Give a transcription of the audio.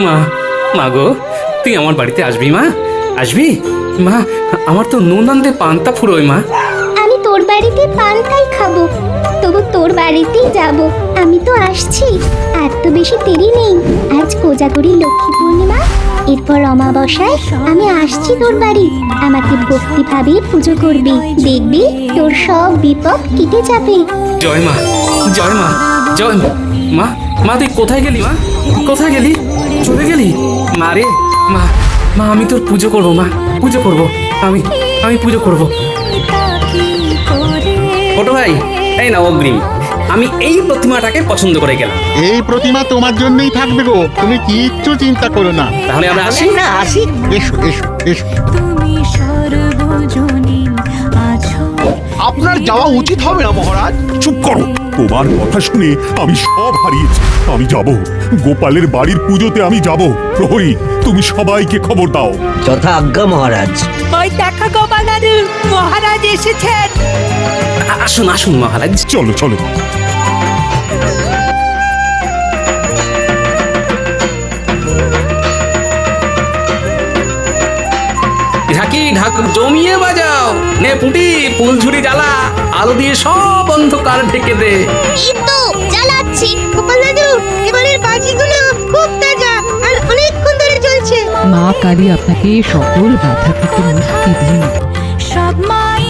মা, মা গো, তুই আমার বাড়িতে আসবি মা? আসবি মা? আমার তো নুন আনতে পান্তা ফুরোয় মা। আমি তোর বাড়িতে পান্তাই খাবো, তবু তোর বাড়িতেই যাব। আমি তো আসছি, আর তো বেশি দেরি নেই। আজ কোজাগরি লক্ষ্মী পূর্ণিমা, এরপর অমাবস্যায় আমি আসছি তোর বাড়ি। আমাকে ভক্তিভাবে পুজো করবি, দেখবি তোর সব বিপদ কেটে যাবে। জয় মা, জয় মা, জয় মা। মা, মা তুই কোথায় গেলি মা? কোথায় গেলি? চলে গেলি? মা রে, মা, মা আমি তোর পুজো করবো মা, পুজো করবো। আমি আমি পুজো করবো। ছোট ভাই, এই না অগ্রিম, আমি এই প্রতিমাটাকে পছন্দ করে গেলাম। এই প্রতিমা তোমার জন্যই থাকবে গো, তুমি কিচ্ছু চিন্তা করো না। তাহলে আমরা আসি। এসো এসো এসো। আপনার যাওয়া উচিত হবে না মহারাজ। চুপ করো, তোমার কথা শুনে আমি সব হারিয়েছি। আমি যাব, গোপালের বাড়ির পুজোতে আমি যাব। প্রহরী, তুমি সবাইকে খবর দাও। যথা আজ্ঞা মহারাজ। ওই দেখা গোপাল দাদু, মহারাজ এসেছেন। আসুন আসুন মহারাজ। চলো চলো। ঢাকি ঢাক জমিয়ে বাজাও, নে পুটি ফুলঝুরি জ্বালা, আলো দিয়ে সব অন্ধকার ঢেকে দে। এই তো জ্বালাচ্ছি গোপাল দাদু, এবারের বাজিগুলো খুব তাজা আর অনেকক্ষণ ধরে চলছে। মা কালী আপনাকে সকল বাধা থেকে মুক্তি দিন।